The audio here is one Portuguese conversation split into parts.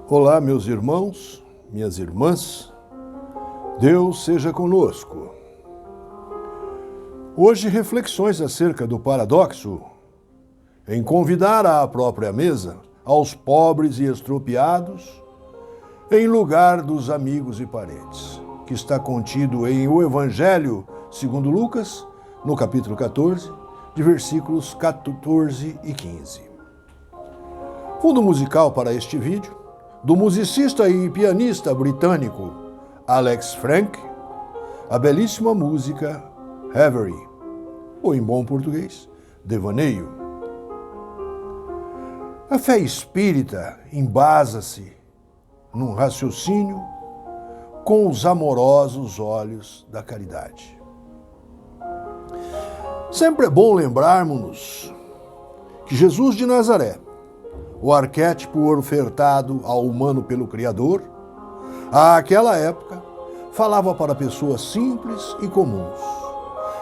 Olá, meus irmãos, minhas irmãs, Deus seja conosco. Hoje, reflexões acerca do paradoxo em convidar à própria mesa aos pobres e estropiados em lugar dos amigos e parentes, que está contido em O Evangelho segundo Lucas, no capítulo 14, de versículos 14 e 15. Fundo musical para este vídeo, do musicista e pianista britânico Alex Frank, a belíssima música Reverie, ou em bom português, Devaneio. A fé espírita embasa-se num raciocínio com os amorosos olhos da caridade. Sempre é bom lembrarmos-nos que Jesus de Nazaré, o arquétipo ofertado ao humano pelo Criador, àquela época, falava para pessoas simples e comuns,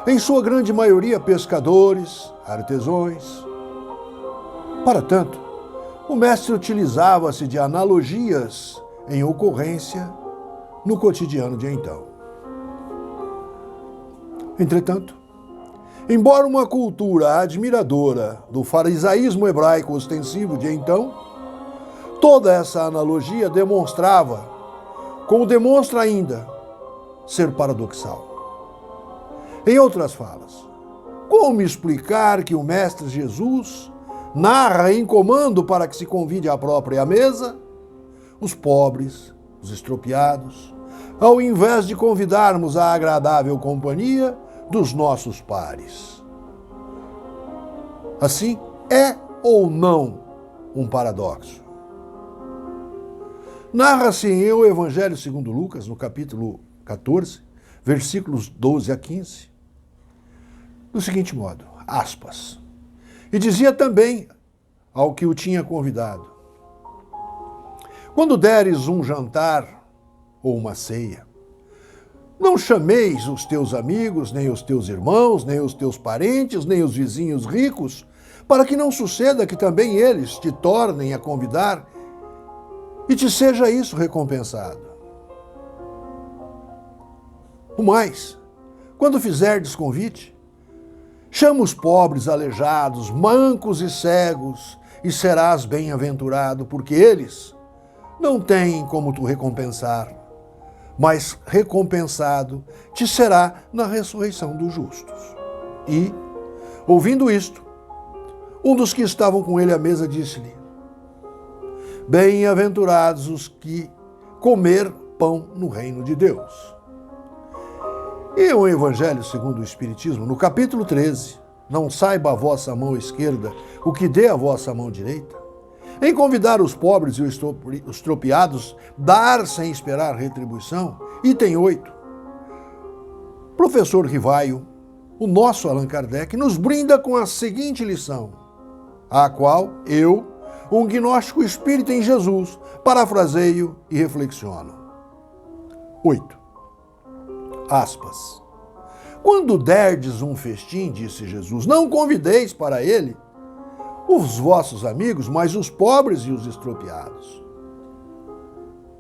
em sua grande maioria pescadores, artesãos. Para tanto, o mestre utilizava-se de analogias em ocorrência no cotidiano de então. Entretanto, embora uma cultura admiradora do farisaísmo hebraico ostensivo de então, toda essa analogia demonstrava, como demonstra ainda, ser paradoxal. Em outras falas, como explicar que o Mestre Jesus narra em comando para que se convide à própria mesa os pobres, os estropiados, ao invés de convidarmos à agradável companhia dos nossos pares? Assim, é ou não um paradoxo? Narra-se em O Evangelho segundo Lucas, no capítulo 14, versículos 12 a 15, do seguinte modo, aspas, e dizia também ao que o tinha convidado: quando deres um jantar ou uma ceia, não chameis os teus amigos, nem os teus irmãos, nem os teus parentes, nem os vizinhos ricos, para que não suceda que também eles te tornem a convidar e te seja isso recompensado. O mais, quando fizerdes convite, chama os pobres, aleijados, mancos e cegos, e serás bem-aventurado, porque eles não têm como tu recompensar, mas recompensado te será na ressurreição dos justos. E, ouvindo isto, um dos que estavam com ele à mesa disse-lhe: bem-aventurados os que comer pão no reino de Deus. E o Evangelho segundo o Espiritismo, no capítulo 13, não saiba a vossa mão esquerda o que dê a vossa mão direita, em convidar os pobres e os estropiados, dar sem esperar retribuição, item 8. Professor Rivaio, o nosso Allan Kardec, nos brinda com a seguinte lição, a qual eu, um gnóstico espírita em Jesus, parafraseio e reflexiono. 8. Aspas. Quando derdes um festim, disse Jesus, não convideis para ele os vossos amigos, mas os pobres e os estropiados.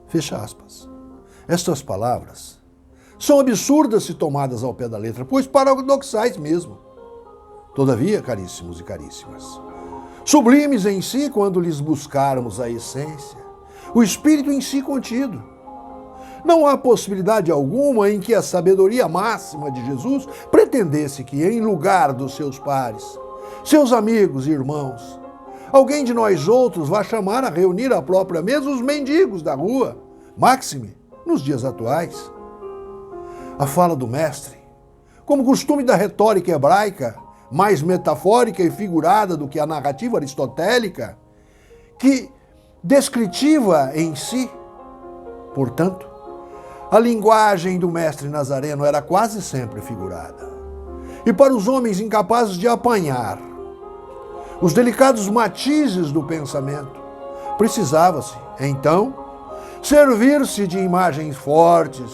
Fecha aspas. Estas palavras são absurdas se tomadas ao pé da letra, pois paradoxais mesmo. Todavia, caríssimos e caríssimas, sublimes em si quando lhes buscarmos a essência, o espírito em si contido. Não há possibilidade alguma em que a sabedoria máxima de Jesus pretendesse que, em lugar dos seus pares, seus amigos e irmãos, alguém de nós outros vá chamar a reunir à própria mesa os mendigos da rua, máxime nos dias atuais. A fala do mestre, como costume da retórica hebraica, mais metafórica e figurada do que a narrativa aristotélica, que descritiva em si, portanto, a linguagem do mestre Nazareno era quase sempre figurada. E para os homens incapazes de apanhar os delicados matizes do pensamento, precisava-se, então, servir-se de imagens fortes,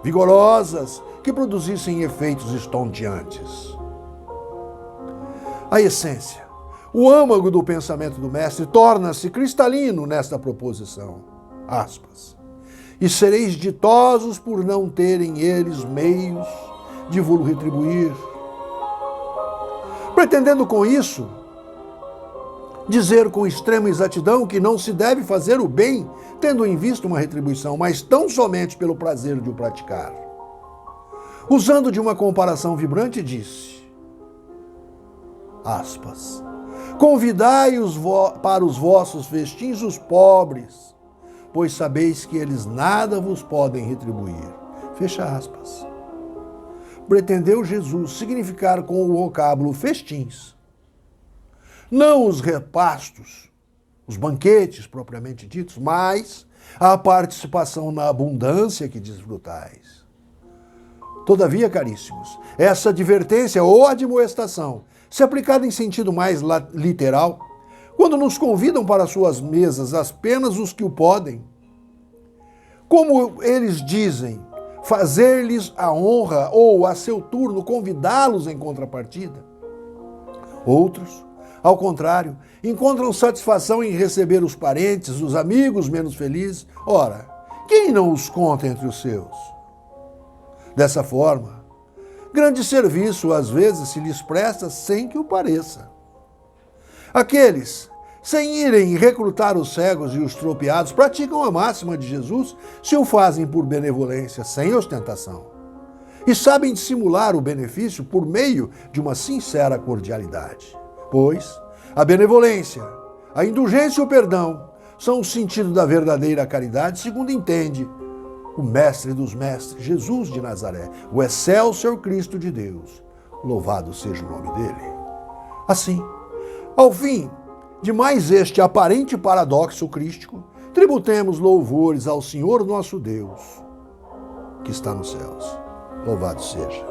vigorosas, que produzissem efeitos estonteantes. A essência, o âmago do pensamento do mestre torna-se cristalino nesta proposição. aspas, e sereis ditosos por não terem eles meios de vos retribuir. Pretendendo com isso dizer com extrema exatidão que não se deve fazer o bem tendo em vista uma retribuição, mas tão somente pelo prazer de o praticar. Usando de uma comparação vibrante, disse, aspas, convidai para os vossos festins os pobres, pois sabeis que eles nada vos podem retribuir. Fecha aspas. Pretendeu Jesus significar com o vocábulo festins, não os repastos, os banquetes propriamente ditos, mas a participação na abundância que desfrutais. Todavia, caríssimos, essa advertência ou admoestação, se aplicada em sentido mais literal, quando nos convidam para suas mesas apenas os que o podem, como eles dizem, fazer-lhes a honra ou, a seu turno, convidá-los em contrapartida. Outros, ao contrário, encontram satisfação em receber os parentes, os amigos menos felizes. Ora, quem não os conta entre os seus? Dessa forma, grande serviço às vezes se lhes presta sem que o pareça. Aqueles, sem irem recrutar os cegos e os tropeados, praticam a máxima de Jesus se o fazem por benevolência, sem ostentação. E sabem dissimular o benefício por meio de uma sincera cordialidade. Pois a benevolência, a indulgência e o perdão são o sentido da verdadeira caridade, segundo entende o Mestre dos Mestres, Jesus de Nazaré, o Excelsior Cristo de Deus. Louvado seja o nome dele. Assim, ao fim de mais este aparente paradoxo crístico, tributemos louvores ao Senhor nosso Deus, que está nos céus. Louvado seja.